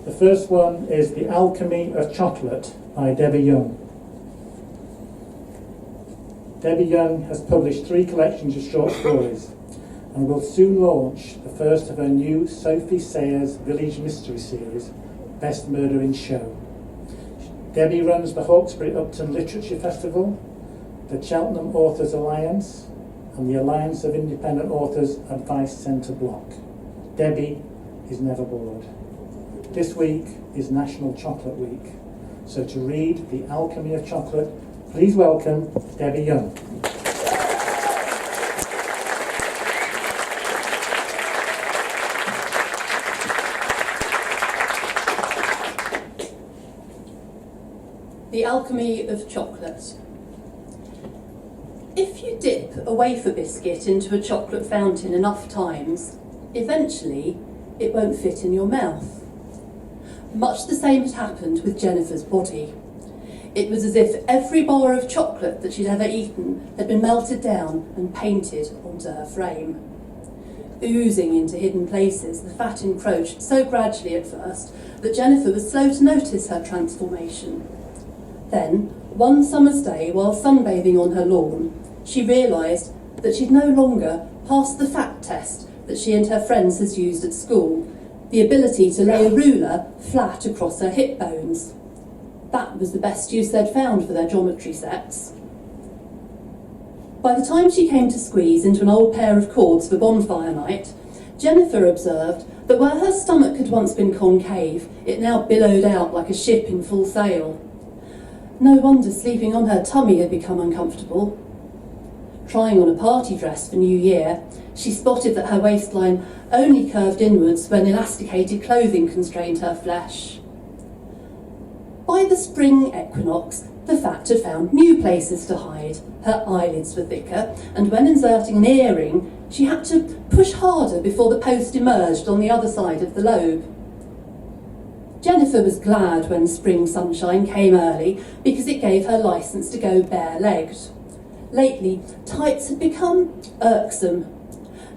The first one is The Alchemy of Chocolate by Debbie Young. Debbie Young has published 3 collections of short stories and will soon launch the first of her new Sophie Sayers Village Mystery series, Best Murder in Show. Debbie runs the Hawkesbury Upton Literature Festival, the Cheltenham Authors Alliance, and the Alliance of Independent Authors Advice Centre Block. Debbie is never bored. This week is National Chocolate Week, so to read The Alchemy of Chocolate, please welcome Debbie Young. The Alchemy of Chocolate. If you dip a wafer biscuit into a chocolate fountain enough times, eventually it won't fit in your mouth. Much the same had happened with Jennifer's body. It was as if every bar of chocolate that she'd ever eaten had been melted down and painted onto her frame. Oozing into hidden places, the fat encroached so gradually at first that Jennifer was slow to notice her transformation. Then, one summer's day, while sunbathing on her lawn, she realised that she'd no longer passed the fat test that she and her friends had used at school, the ability to lay a ruler flat across her hip bones. That was the best use they'd found for their geometry sets. By the time she came to squeeze into an old pair of cords for bonfire night, Jennifer observed that where her stomach had once been concave, it now billowed out like a ship in full sail. No wonder sleeping on her tummy had become uncomfortable. Trying on a party dress for New Year, she spotted that her waistline only curved inwards when elasticated clothing constrained her flesh. By the spring equinox, the fat had found new places to hide. Her eyelids were thicker, and when inserting an earring, she had to push harder before the post emerged on the other side of the lobe. Jennifer was glad when spring sunshine came early because it gave her licence to go bare-legged. Lately, tights had become irksome.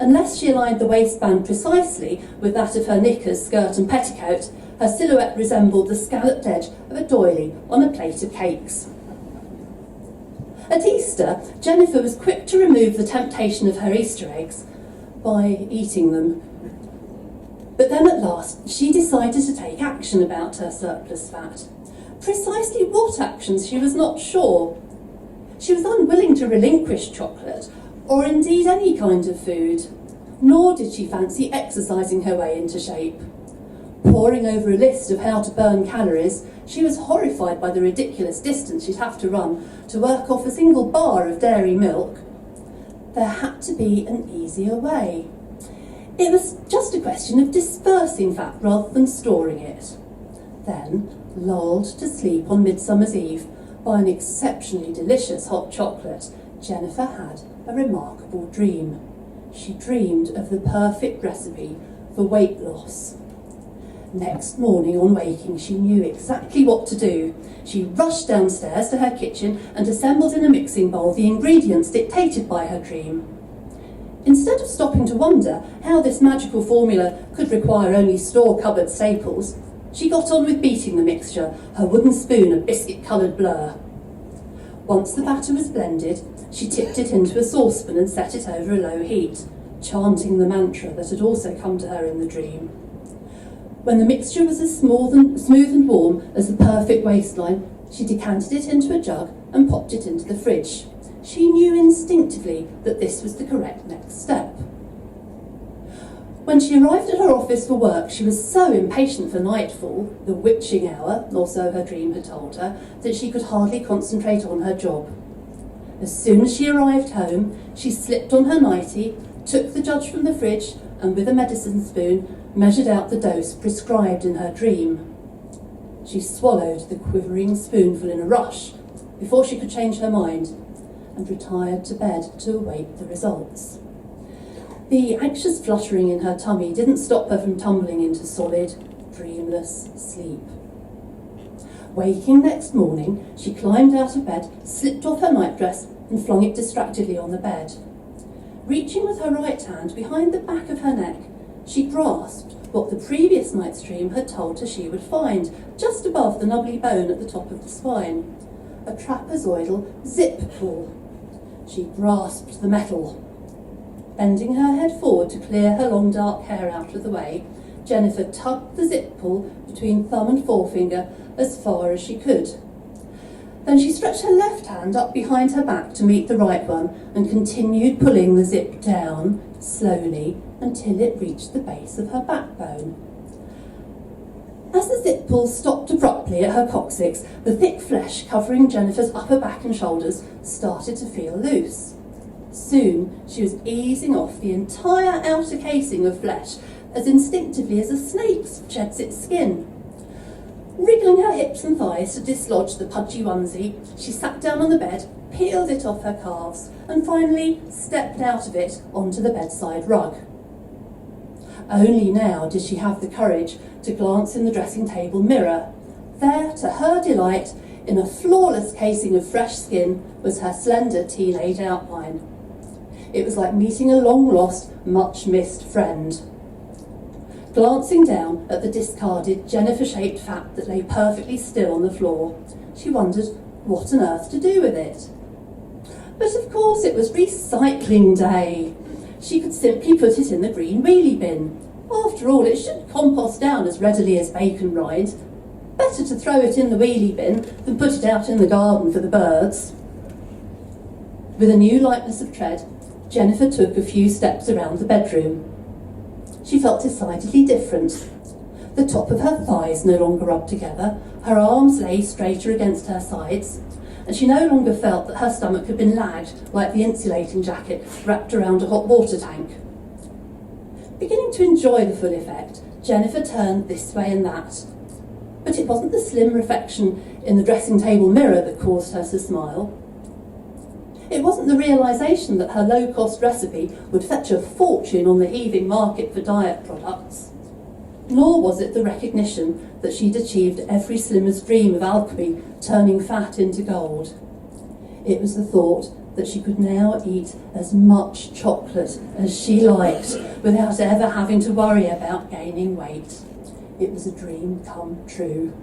Unless she aligned the waistband precisely with that of her knickers, skirt and petticoat, her silhouette resembled the scalloped edge of a doily on a plate of cakes. At Easter, Jennifer was quick to remove the temptation of her Easter eggs by eating them. But then at last, she decided to take action about her surplus fat. Precisely what actions, she was not sure. She was unwilling to relinquish chocolate, or indeed any kind of food, nor did she fancy exercising her way into shape. Poring over a list of how to burn calories, she was horrified by the ridiculous distance she'd have to run to work off a single bar of dairy milk. There had to be an easier way. It was just a question of dispersing fat rather than storing it. Then, lulled to sleep on Midsummer's Eve by an exceptionally delicious hot chocolate, Jennifer had a remarkable dream. She dreamed of the perfect recipe for weight loss. Next morning on waking, she knew exactly what to do. She rushed downstairs to her kitchen and assembled in a mixing bowl the ingredients dictated by her dream. Instead of stopping to wonder how this magical formula could require only store-cupboard staples, she got on with beating the mixture, her wooden spoon a biscuit-coloured blur. Once the batter was blended, she tipped it into a saucepan and set it over a low heat, chanting the mantra that had also come to her in the dream. When the mixture was as smooth and warm as the perfect waistline, she decanted it into a jug and popped it into the fridge. She knew instinctively that this was the correct next step. When she arrived at her office for work, she was so impatient for nightfall, the witching hour, or so her dream had told her, that she could hardly concentrate on her job. As soon as she arrived home, she slipped on her nightie, took the jug from the fridge, and with a medicine spoon, measured out the dose prescribed in her dream. She swallowed the quivering spoonful in a rush before she could change her mind, and retired to bed to await the results. The anxious fluttering in her tummy didn't stop her from tumbling into solid, dreamless sleep. Waking next morning, she climbed out of bed, slipped off her nightdress, and flung it distractedly on the bed. Reaching with her right hand behind the back of her neck, she grasped what the previous night's dream had told her she would find, just above the nubbly bone at the top of the spine. A trapezoidal zip pull. She grasped the metal. Bending her head forward to clear her long dark hair out of the way, Jennifer tugged the zip pull between thumb and forefinger as far as she could. Then she stretched her left hand up behind her back to meet the right one and continued pulling the zip down slowly until it reached the base of her backbone. As the zip pull stopped abruptly at her coccyx, the thick flesh covering Jennifer's upper back and shoulders started to feel loose. Soon she was easing off the entire outer casing of flesh as instinctively as a snake sheds its skin. Wriggling her hips and thighs to dislodge the pudgy onesie, she sat down on the bed, peeled it off her calves, and finally stepped out of it onto the bedside rug. Only now did she have the courage to glance in the dressing table mirror. There, to her delight, in a flawless casing of fresh skin, was her slender teenage outline. It was like meeting a long-lost, much-missed friend. Glancing down at the discarded Jennifer-shaped fat that lay perfectly still on the floor, she wondered what on earth to do with it. But of course it was recycling day. She could simply put it in the green wheelie bin. After all, it shouldn't compost down as readily as bacon rind. Better to throw it in the wheelie bin than put it out in the garden for the birds. With a new lightness of tread, Jennifer took a few steps around the bedroom. She felt decidedly different. The top of her thighs no longer rubbed together, her arms lay straighter against her sides, and she no longer felt that her stomach had been lagged like the insulating jacket wrapped around a hot water tank. Beginning to enjoy the full effect, Jennifer turned this way and that. But it wasn't the slim reflection in the dressing table mirror that caused her to smile. It wasn't the realisation that her low-cost recipe would fetch a fortune on the heaving market for diet products. Nor was it the recognition that she'd achieved every slimmer's dream of alchemy, turning fat into gold. It was the thought that she could now eat as much chocolate as she liked without ever having to worry about gaining weight. It was a dream come true.